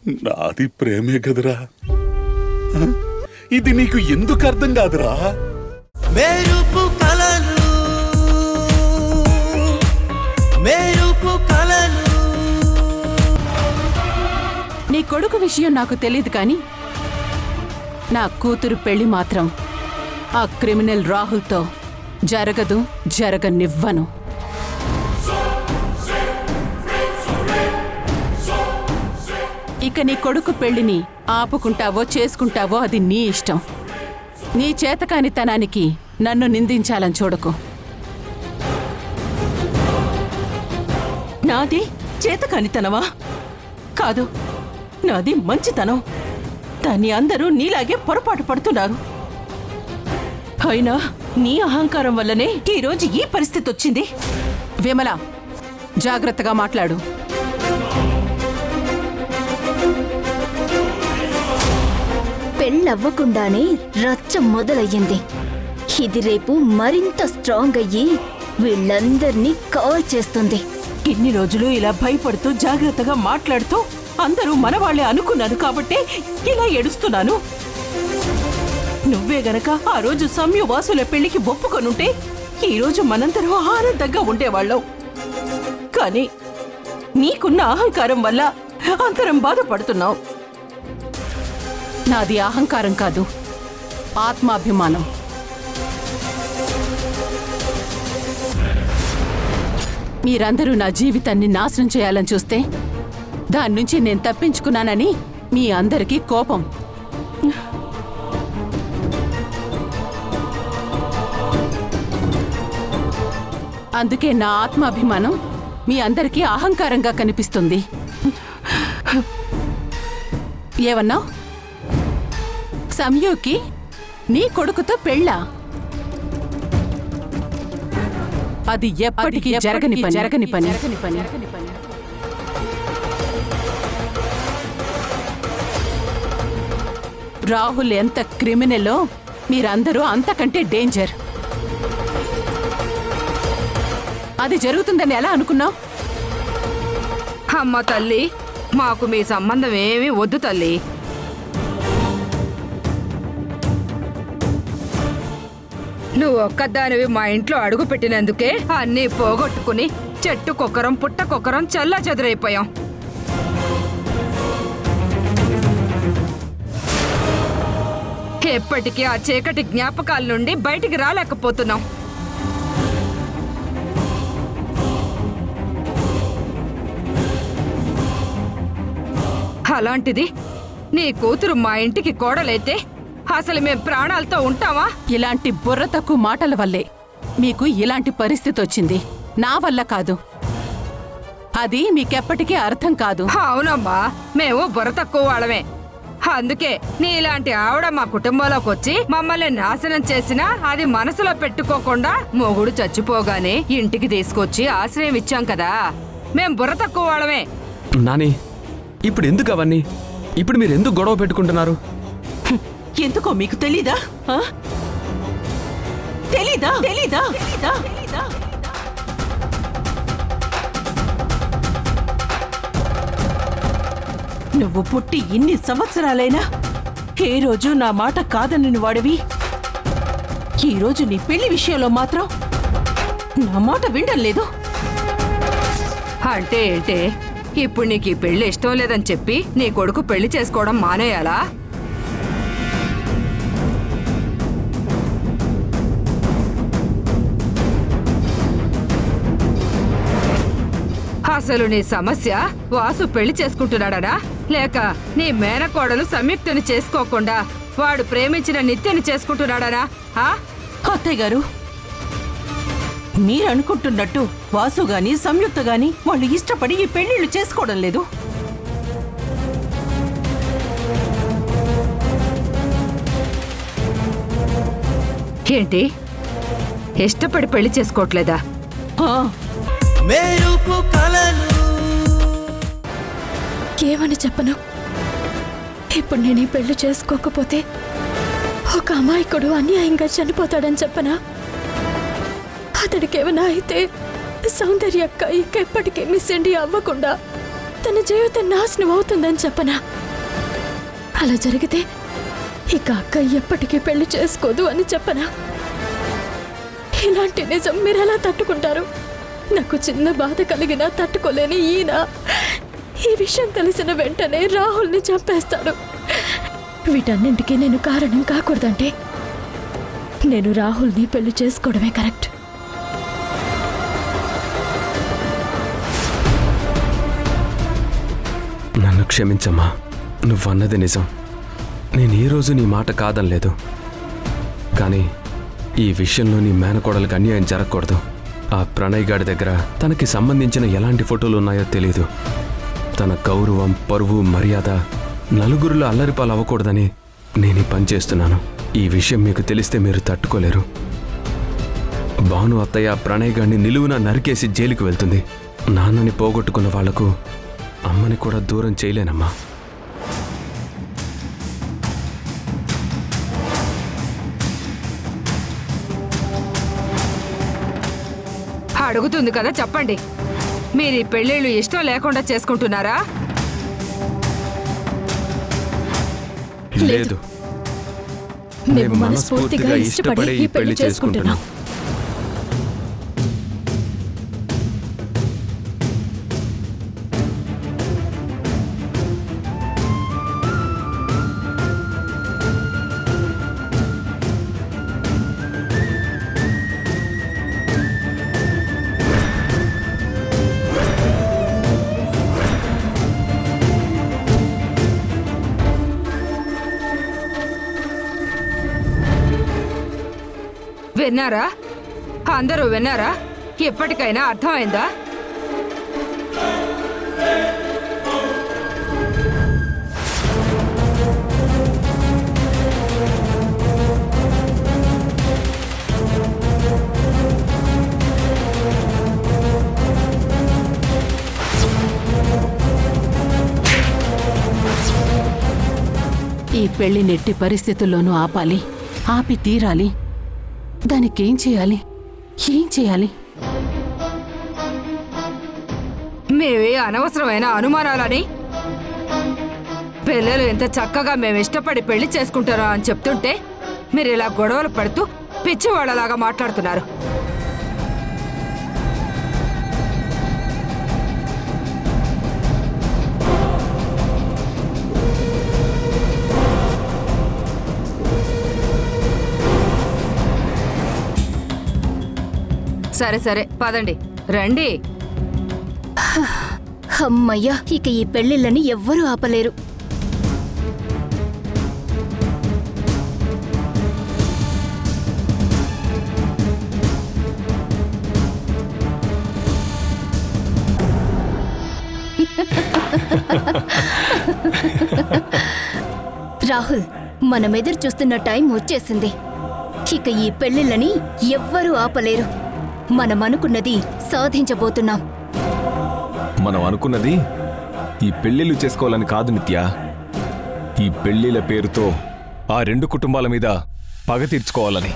నాది ప్రేమే కదరా. ఇది నీకు ఎందుకు అర్థం కాదురా? మెరుపు కలలు మెరుపు కలలు. నీ కొడుకు విషయం నాకు తెలియదు కానీ నా కూతురు పెళ్లి మాత్రం ఆ క్రిమినల్ రాహుల్తో జరగదు, జరగనివ్వను. ఇక నీ కొడుకు పెళ్లిని ఆపుకుంటావో చేసుకుంటావో అది నీ ఇష్టం. నీ చేతకానితనానికి నన్ను నిందించాలని చూడకు. నాది చేతకానితనమా? కాదు, నాది మంచితనం. దాన్ని అందరూ నీలాగే పొరపాటు పడుతున్నారు. అయినా నీ అహంకారం వల్లనే ఈరోజు ఈ పరిస్థితి వచ్చింది. విమల, జాగ్రత్తగా మాట్లాడు. పెళ్ళవ్వకుండానే రచ్చ మొదలయ్యింది. ఇది రేపు మరింత స్ట్రాంగ్ అయ్యి వీళ్ళందర్నీ కాల్ చేస్తుంది. ఇన్ని రోజులు ఇలా భయపడుతూ జాగ్రత్తగా మాట్లాడుతూ అందరూ మనవాళ్లే అనుకున్నాను కాబట్టే ఇలా ఏడుస్తున్నాను. నువ్వే గనక ఆ రోజు సమ్యు వాసుల పెళ్లికి ఒప్పుకొనుంటే ఈరోజు మనందరూ ఆనందంగా ఉండేవాళ్ళం. కానీ నీకున్న అహంకారం వల్ల అందరం బాధపడుతున్నాం. నాది అహంకారం కాదు, ఆత్మాభిమానం. మీరందరూ నా జీవితాన్ని నాశనం చేయాలని చూస్తే దాని నుంచి నేను తప్పించుకున్నానని మీ అందరికీ కోపం. అందుకే నా ఆత్మాభిమానం మీ అందరికీ అహంకారంగా కనిపిస్తుంది. ఏమన్నావ్? సమ్యూకి నీ కొడుకుతో పెళ్ళా? అది ఎప్పటికీ జరగని పని. రాహుల్ ఎంత క్రిమినలో మీరందరూ అంతకంటే డేంజర్. అది జరుగుతుందని ఎలా అనుకున్నావు? అమ్మ తల్లి, మాకు మీ సంబంధం ఏమీ వద్దు తల్లి. నువ్వు ఒక్కదానివి మా ఇంట్లో అడుగు పెట్టినందుకే అన్నీ పోగొట్టుకుని చెట్టుకొక్కరం పుట్టకొక్కరం చల్లా చెదురైపోయాం. ఎప్పటికీ ఆ చీకటి జ్ఞాపకాల నుండి బయటికి రాలేకపోతున్నాం. అలాంటిది నీ కూతురు మా ఇంటికి కోడలైతే అసలు మేం ప్రాణాలతో ఉంటావా? ఇలాంటి బుర్ర తక్కువ మాటల వల్లే మీకు ఇలాంటి పరిస్థితి వచ్చింది, నా వల్ల కాదు. అది మీకెప్పటికీ అర్థం కాదు. అవునమ్మా, మేము బుర్ర తక్కువ వాళ్ళమే. అందుకే నీలాంటి ఆవిడ మా కుటుంబంలోకి వచ్చి మమ్మల్ని నాశనం చేసినా అది మనసులో పెట్టుకోకుండా మొగుడు చచ్చిపోగానే ఇంటికి తీసుకొచ్చి ఆశ్రయం ఇచ్చాం కదా. మేం బుర్ర తక్కువ వాళ్ళమే. నాని, ఇప్పుడు ఎందుకు అవన్నీ? ఇప్పుడు మీరు ఎందుకు గొడవ పెట్టుకుంటున్నారు? ఎందుకో మీకు తెలీదా? తెలీదా? తెలీదా? నువ్వు పుట్టి ఇన్ని సంవత్సరాలైనా ఏ రోజు నా మాట కాదని వాడివి. ఈరోజు నీ పెళ్లి విషయంలో మాత్రం నా మాట వినడం లేదు. అంటే ఏంటే, ఇప్పుడు నీకు ఈ పెళ్లి ఇష్టం లేదని చెప్పి నీ కొడుకు పెళ్లి చేసుకోవడం మానేయాలా? అసలు నీ సమస్య వాసు పెళ్లి చేసుకుంటున్నాడనా, లేక నీ మేనకోడలు సంయుక్తని చేసుకోకుండా వాడు ప్రేమించిన నిత్యని చేసుకుంటున్నాడనా? అత్తయ్య గారు, మీరనుకుంటున్నట్టు వాసు గాని సంయుక్త గాని వాళ్ళు ఇష్టపడి ఈ పెళ్లిళ్ళు చేసుకోవడం లేదు. ఏంటి, ఇష్టపడి పెళ్లి చేసుకోవట్లేదా? మెరుపు కలలు. ఏమని చెప్పను? ఇప్పుడు నేను ఈ పెళ్లి చేసుకోకపోతే ఒక అమాయకుడు అన్యాయంగా చనిపోతాడని చెప్పనా? అతడికేమైనా అయితే సౌందర్యక్క ఇంకెప్పటికీ మిస్ ఇండియా అవ్వకుండా తన జీవితం నాశనం అవుతుందని చెప్పనా? అలా జరిగితే ఇక అక్క ఎప్పటికీ పెళ్లి చేసుకోదు అని చెప్పనా? ఇలాంటి నిజం మీరెలా తట్టుకుంటారు? నాకు చిన్న బాధ కలిగినా తట్టుకోలేని ఈయన ఈ విషయం తెలిసిన వెంటనే రాహుల్ని చంపేస్తాడు. వీటన్నింటికీ నేను కారణం కాకూడదంటే నేను రాహుల్ని పెళ్లి చేసుకోవడమే కరెక్ట్. నన్ను క్షమించమ్మా, నువ్వన్నది నిజం. నేను ఈ రోజు నీ మాట కాదనలేదు. కానీ ఈ విషయంలో నీ మేనకోడలకు అన్యాయం జరగకూడదు. ఆ ప్రణయ్ గాడి దగ్గర తనకి సంబంధించిన ఎలాంటి ఫోటోలు ఉన్నాయో తెలీదు. తన గౌరవం, పరువు, మర్యాద నలుగురిలో అల్లరిపాలు అవ్వకూడదని నేను ఈ పని చేస్తున్నాను. ఈ విషయం మీకు తెలిస్తే మీరు తట్టుకోలేరు. భాను అత్తయ్య ప్రణయ్ గాడిని నిలువున నరికేసి జైలుకి వెళ్తుంది. నాన్నని పోగొట్టుకున్న వాళ్లకు అమ్మని కూడా దూరం చేయలేనమ్మా. అడుగుతుంది కదా, చెప్పండి. మీరు ఈ పెళ్ళిళ్ళు ఇష్టం లేకుండా చేసుకుంటున్నారా? లేదు, మేము మనస్ఫూర్తిగా ఇష్టపడే ఈ పెళ్లి చేసుకుంటున్నాం. విన్నారా? అందరూ విన్నారా? ఎప్పటికైనా అర్థమైందా? ఈ పెళ్లి నెట్టి పరిస్థితుల్లోనూ ఆపాలి, ఆపి తీరాలి. దానికేం చేయాలి? ఏం చేయాలి? మేవే అనవసరమైన అనుమానాలని, పిల్లలు ఎంత చక్కగా మేము ఇష్టపడి పెళ్లి చేసుకుంటారా అని చెప్తుంటే మీరు ఇలా గొడవలు పడుతూ పిచ్చివాళ్ళలాగా మాట్లాడుతున్నారు. సరే సరే, పదండి, రండి. అమ్మయ్యా, ఇక ఈ పెళ్లిళ్ళని ఎవ్వరూ ఆపలేరు. రాహుల్, మనం ఎదురు చూస్తున్న టైం వచ్చేసింది. ఇక ఈ పెళ్లిళ్ళని ఎవ్వరూ ఆపలేరు. మనం అనుకున్నది సాధించబోతున్నాం. మనం అనుకున్నది ఈ పెళ్లిళ్ళు చేసుకోవాలని కాదు నిత్య. ఈ పెళ్లిళ్ళ పేరుతో ఆ రెండు కుటుంబాల మీద పగ తీర్చుకోవాలని.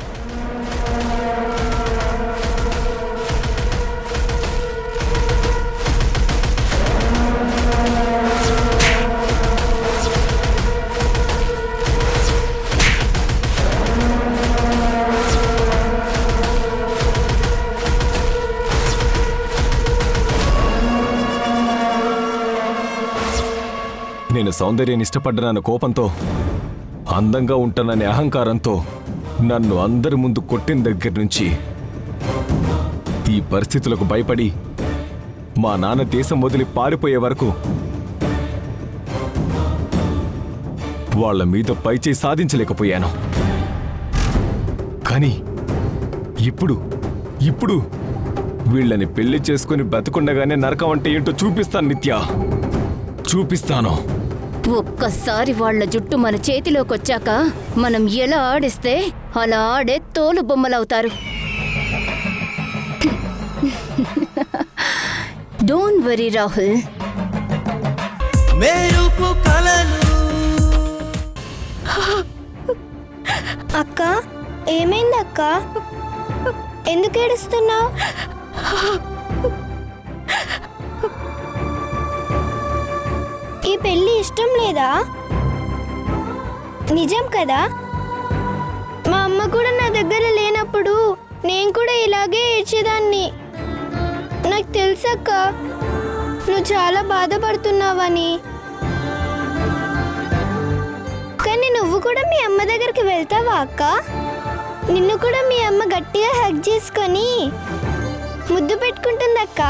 నేను సౌందర్యాన్ని ఇష్టపడ్డానన్న కోపంతో, అందంగా ఉంటాననే అహంకారంతో నన్ను అందరి ముందు కొట్టిన దగ్గర నుంచి ఈ పరిస్థితులకు భయపడి మా నాన్న దేశం వదిలి పారిపోయే వరకు వాళ్ళ మీద పైచేయి సాధించలేకపోయాను. కానీ ఇప్పుడు వీళ్ళని పెళ్లి చేసుకుని బతుకుండగానే నరకం అంటే ఏంటో చూపిస్తాను నిత్య, చూపిస్తాను. ఒక్కసారి వాళ్ల జుట్టు మన చేతిలోకొచ్చాక మనం ఎలా ఆడిస్తే అలా ఆడే తోలు బొమ్మలవుతారు. Don't worry Rahul. మెరుపు కలను. అక్క, ఏమైంది అక్క? ఎందుకు ఏడుస్తున్నావు? పెళ్లి ఇష్టం లేదా? నిజం కదా? మా అమ్మ కూడా నా దగ్గర లేనప్పుడు నేను కూడా ఇలాగే ఏడ్చేదాన్ని. నాకు తెలుసక్క నువ్వు చాలా బాధపడుతున్నావని. కానీ నువ్వు కూడా మీ అమ్మ దగ్గరికి వెళ్తావా అక్క? నిన్ను కూడా మీ అమ్మ గట్టిగా హగ్ చేసుకొని ముద్దు పెట్టుకుంటుందక్క.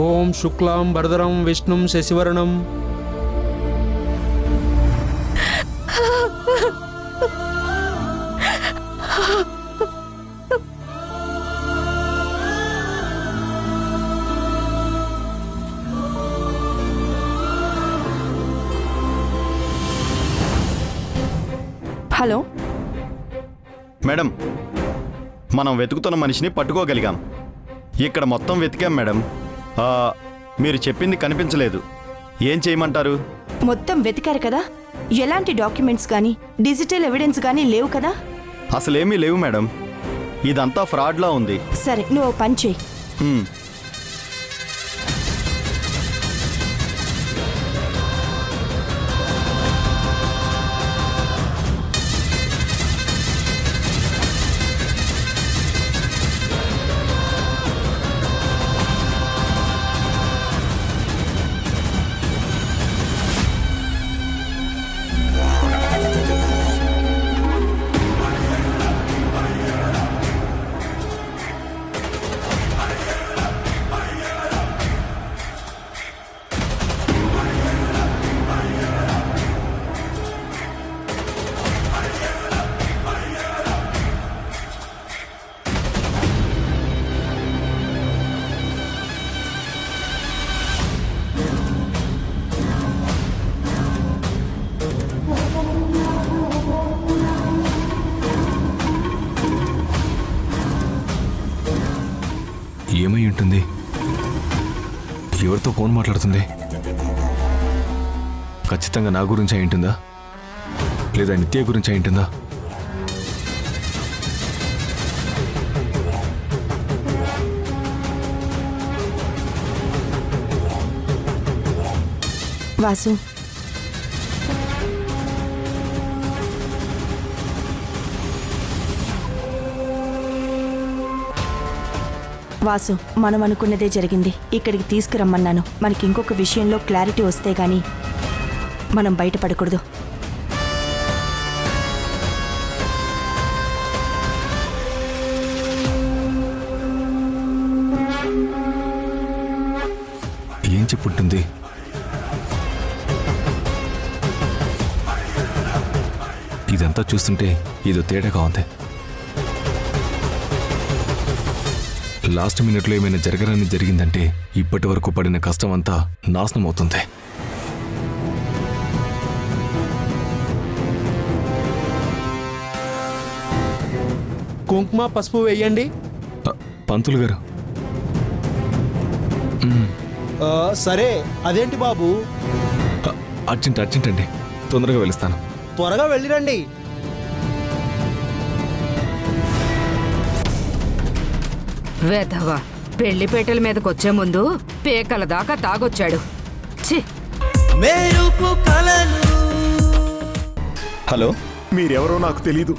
ఓం శుక్లాం వరదరం విష్ణుం శశివర్ణం. హలో మేడం, మనం వెతుకుతున్న మనిషిని పట్టుకోగలిగాం. ఇక్కడ మొత్తం వెతికాం మేడం. మీరు చెప్పింది కనిపించలేదు. ఏం చేయమంటారు? మొత్తం వెతికారు కదా, ఎలాంటి డాక్యుమెంట్స్ కానీ డిజిటల్ ఎవిడెన్స్ కానీ లేవు కదా? అసలేమీ లేవు మేడం. ఇదంతా ఫ్రాడ్లా ఉంది. సరే, నువ్వు పని చేయి. ఏమై ఉంటుంది? ఎవరితో ఫోన్ మాట్లాడుతుంది? ఖచ్చితంగా నా గురించి అయి ఉంటుందా, లేదా నిత్య గురించి అయి ఉంటుందా? వాసు, వాసు, మనం అనుకున్నదే జరిగింది. ఇక్కడికి తీసుకురమ్మన్నాను. మనకి ఇంకొక విషయంలో క్లారిటీ వస్తే గానీ మనం బయటపడకూడదు. ఏం చెప్పుంటుంది? ఇదంతా చూస్తుంటే ఏదో తేడాగా ఉంది. లాస్ట్ మినిట్లో ఏమైనా జరగరాని జరిగిందంటే ఇప్పటి వరకు పడిన కష్టం అంతా నాశనం అవుతుంది. కుంకుమ పసుపు వేయండి. పంతులు గారు. సరే, అదేంటి బాబు? అర్జెంట్ అండి, తొందరగా వెళుస్తాను. త్వరగా వెళ్ళిరండి. వేధవా, పెళ్లిపేటల మీదకొచ్చే ముందు పేకల దాకా తాగొచ్చాడు. ఛీ! మెరుపు కలను. హలో, మీరెవరో నాకు తెలీదు,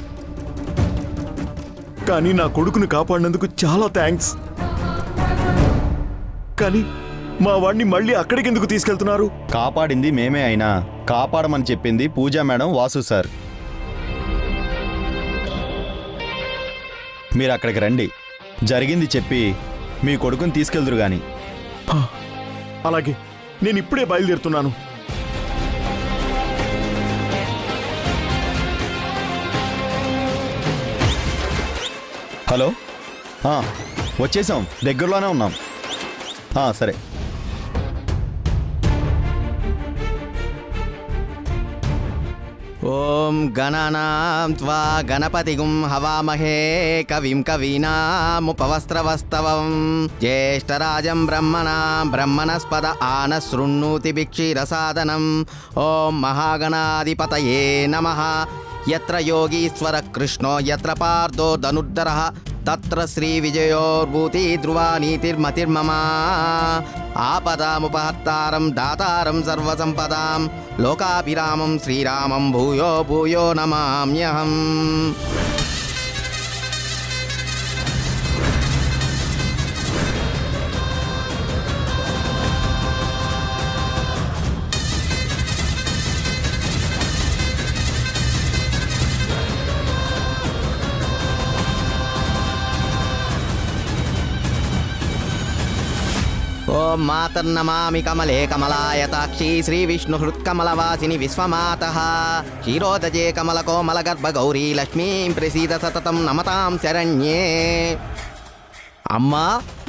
కానీ నా కొడుకును కాపాడినందుకు చాలా థ్యాంక్స్. కానీ మా వాడిని మళ్ళీ అక్కడికి ఎందుకు తీసుకెళ్తున్నారు? కాపాడింది మేమే అయినా కాపాడమని చెప్పింది పూజా మేడం, వాసు సార్. మీరు అక్కడికి రండి, జరిగింది చెప్పి మీ కొడుకుని తీసుకెళ్దురు గాని. అలాగే, నేను ఇప్పుడే బయలుదేరుతున్నాను. హలో, వచ్చేసాం, దగ్గరలోనే ఉన్నాం. సరే. ఓం గణానాం త్వా గణపతిగుం హవామహే కవిం కవీనాముపవస్త్రవస్తవం జ్యేష్ఠరాజం బ్రహ్మణస్పద ఆనశృణ్ణోతి భిక్షీరసాదనం. ఓం మహాగణాధిపతయే నమః. యత్ర యోగీశ్వర కృష్ణో యత్ర పార్థో ధనుర్ధరః తత్ర శ్రీ విజయోర్భూతి ధ్రువా నీతిర్మతిర్మమ. ఆపదాముపహర్తారం దాతారం సర్వసంపదాం లోకాభిరామం శ్రీరామం భూయో భూయో నమామ్యహం. ఓం మాతర్నమామి కమలే కమలాయతాక్షి శ్రీ విష్ణు హృత్కమలవాసిని విశ్వమాతః క్షీరోదజే కమలకోమల గర్భ గౌరీ లక్ష్మీం ప్రసీద సతతం నమతాం శరణ్యే. అమ్మా,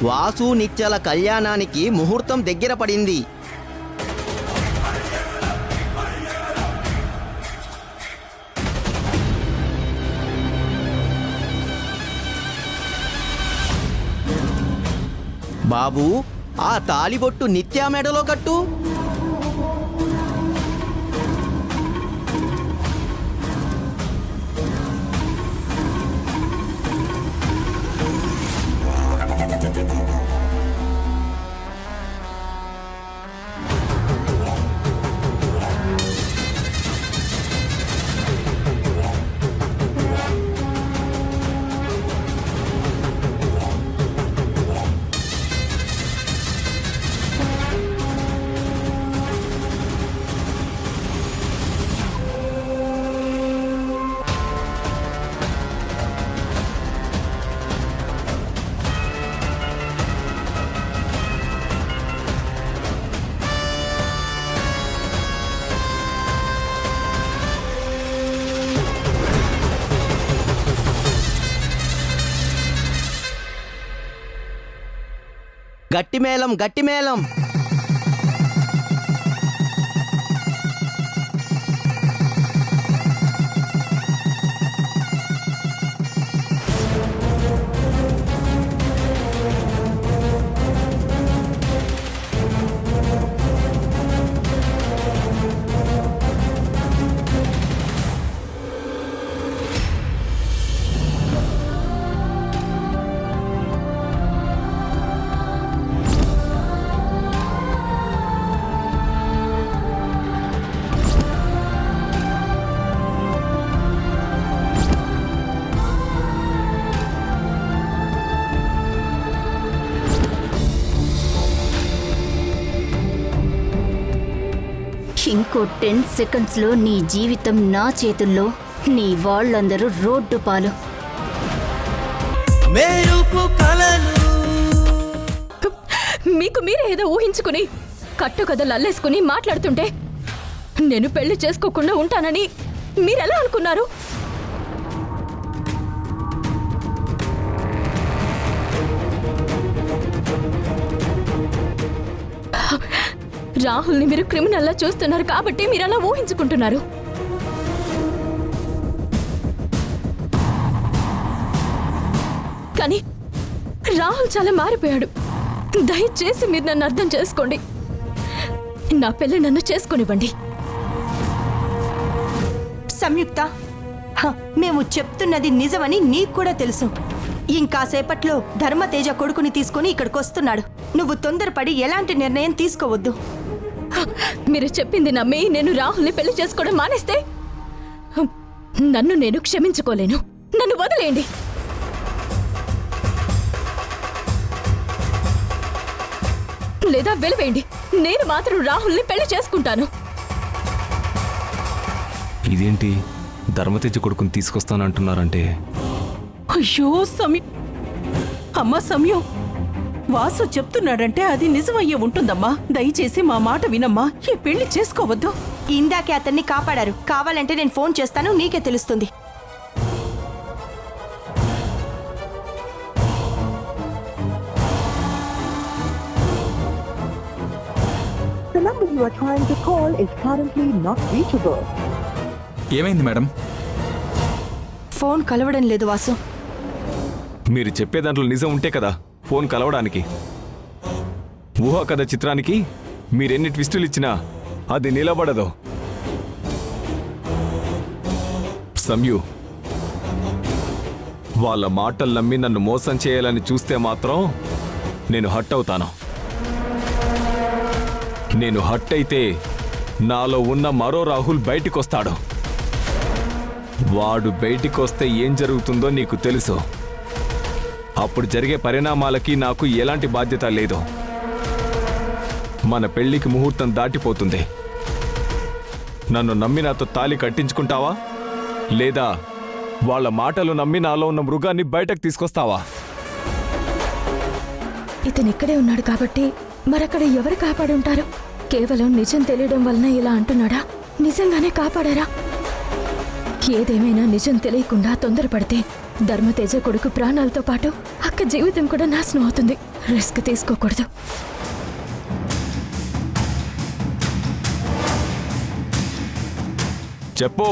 వాసు నిత్యల కళ్యాణానికి ముహూర్తం దగ్గర పడింది. బాబు, ఆ తాలిబొట్టు నిత్యా మెడలో కట్టు. గట్టిమేళం గట్టిమేళం. ఇంకో 10 సెకండ్స్లో నీ జీవితం నా చేతుల్లో, నీ వాళ్ళందరూ రోడ్డు పాలు. మెరుపు కలలు. మీకు మీరే ఏదో ఊహించుకుని కట్టుకథలు అల్లేసుకుని మాట్లాడుతుంటే నేను పెళ్లి చేసుకోకుండా ఉంటానని మీరెలా అనుకున్నారు? రాహుల్ని మీరు క్రిమినల్లా చూస్తున్నారు కాబట్టి మీరు అలా ఊహించుకుంటున్నారు. కానీ రాహుల్ చాలా మారిపోయాడు. దయచేసి మీరు నన్ను అర్థం చేసుకోండి. నా పెళ్లి నన్ను చేసుకొనివ్వండి. సంయుక్త, మేము చెప్తున్నది నిజమని నీకు కూడా తెలుసు. ఇంకాసేపట్లో ధర్మతేజ కొడుకుని తీసుకుని ఇక్కడికి వస్తున్నాడు. నువ్వు తొందరపడి ఎలాంటి నిర్ణయం తీసుకోవద్దు. మీరు చెప్పింది నమ్మి నేను రాహుల్ని పెళ్లి చేసుకోవడం మానేస్తే నన్ను నేను క్షమించుకోలేను. నన్ను వదిలేయండి. లేదా వెలివేయండి. నేను మాత్రం రాహుల్ని పెళ్లి చేసుకుంటాను. ఇదేంటి ధర్మతేజ కొడుకుని తీసుకొస్తానంటున్నారంటే? అయ్యో అమ్మా సమయం, వాసు చెప్తున్నాడంటే అది నిజమయ్యే ఉంటుందమ్మా. దయచేసి మా మాట వినమ్మా. ఈ పెళ్లి చేసుకోవద్దు. ఇందాకే అతన్ని కాపాడారు. కావాలంటే నేను ఫోన్ చేస్తాను, నీకే తెలుస్తుంది. The number you are trying to call is currently not reachable. ఏమైంది మేడం? ఫోన్ కలవడం లేదు వాసు. మీరు చెప్పే దాంట్లో నిజం ఉంటే కదా ఫోన్ కలవడానికి. ఊహా కథ చిత్రానికి మీరెన్ని ట్విస్టులు ఇచ్చినా అది నిలబడదు. సంయు, వాళ్ళ మాటలు నమ్మి నన్ను మోసం చేయాలని చూస్తే మాత్రం నేను హట్ అవుతాను. నేను హట్ అయితే నాలో ఉన్న మరో రాహుల్ బయటికొస్తాడు. వాడు బయటికొస్తే ఏం జరుగుతుందో నీకు తెలుసు. అప్పుడు జరిగే పరిణామాలకి నాకు ఎలాంటి బాధ్యత లేదు. మన పెళ్లికి ముహూర్తం దాటిపోతుంది. నన్ను నమ్మి నాతో తాళి కట్టించుకుంటావా, లేదా వాళ్ళ మాటలు నమ్మి నాలో ఉన్న మృగాన్ని బయటకు తీసుకొస్తావా? ఇతను ఇక్కడే ఉన్నాడు కాబట్టి మరక్కడ ఎవరు కాపాడుంటారు? కేవలం నిజం తెలియడం వలన ఇలా అంటున్నాడా? నిజంగానే కాపాడారా? ఏదేమైనా నిజం తెలియకుండా తొందరపడితే ధర్మతేజ కొడుకు ప్రాణాలతో పాటు అక్క జీవితం కూడా నాశనం అవుతుంది. రిస్క్ తీసుకోకూడదు. చెప్పు.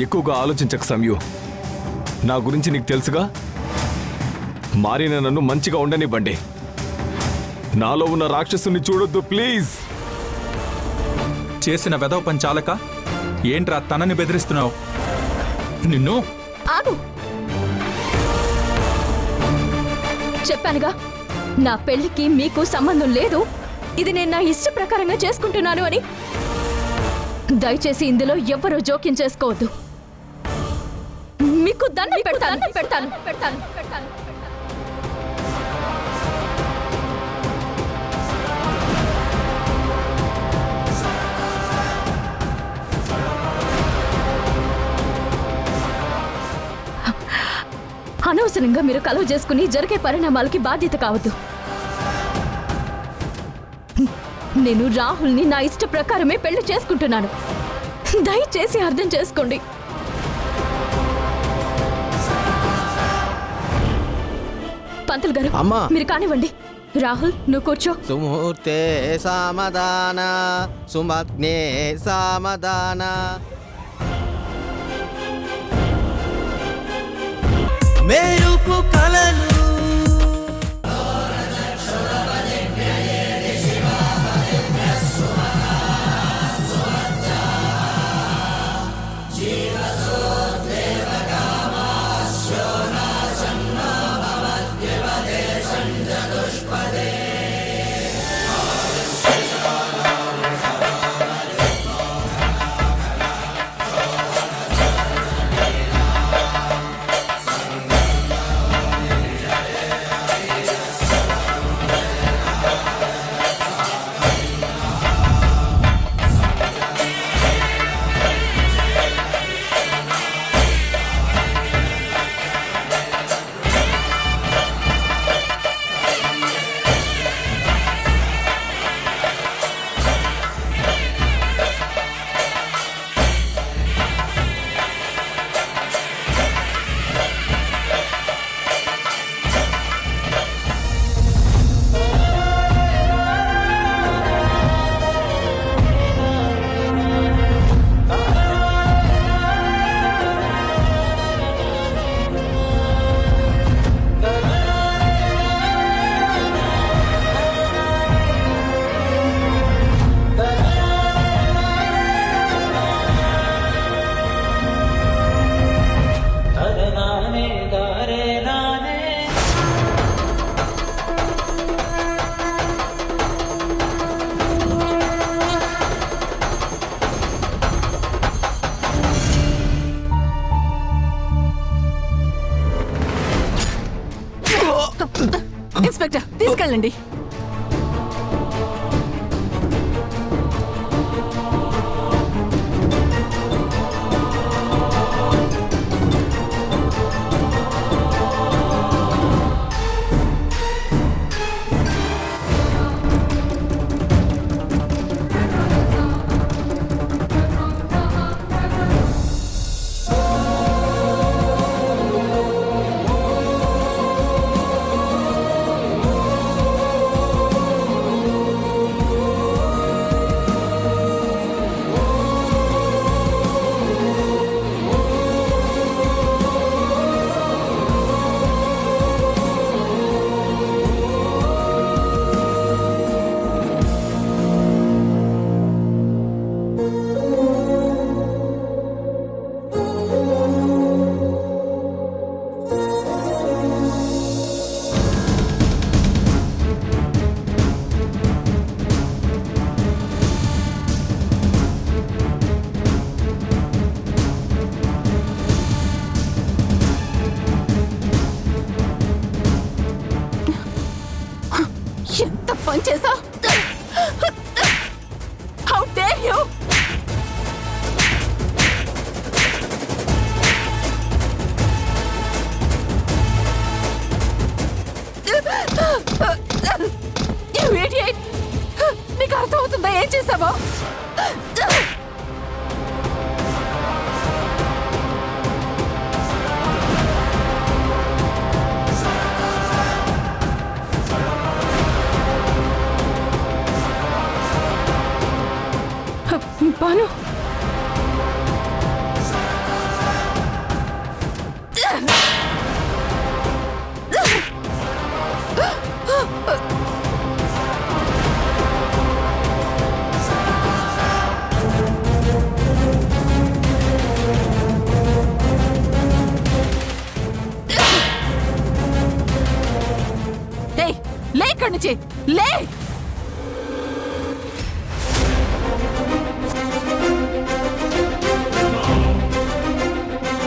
ఎక్కువగా ఆలోచించక సంయు. నా గురించి నీకు తెలుసుగా. మారిన నన్ను మంచిగా ఉండనివ్వండి. నాలో ఉన్న రాక్షసుని చూడొద్దు ప్లీజ్. చేసిన వెధవ పని చాలక ఏంట్రా తనని బెదిరిస్తున్నావు? నిన్ను ఆగు. చెప్పానుగా, నా పెళ్లికి మీకు సంబంధం లేదు. ఇది నేను నా ఇష్ట ప్రకారంగా చేసుకుంటున్నాను అని. దయచేసి ఇందులో ఎవ్వరూ జోక్యం చేసుకోవద్దు. మీకు దండం పెడతాను. అనవసరంగా మీరు కలవ చేసుకుని జరిగే పరిణామాలకి బాధ్యత కావద్దు. నేను రాహుల్ని నా ఇష్ట ప్రకారమే పెళ్లి చేసుకుంటున్నాను. దయచేసి అర్థం చేసుకోండి. పంతులు గారు, అమ్మా. మీరు కానివ్వండి. రాహుల్, నువ్వు కూర్చో. సుముహూర్తే సామదాన సుమగ్నే సామదాన. మెరుపు కలలు ఇన్స్పెక్టర్, తీసుకెళ్ళండి. ఏయ్, లే ఇక్కడి నుంచి లే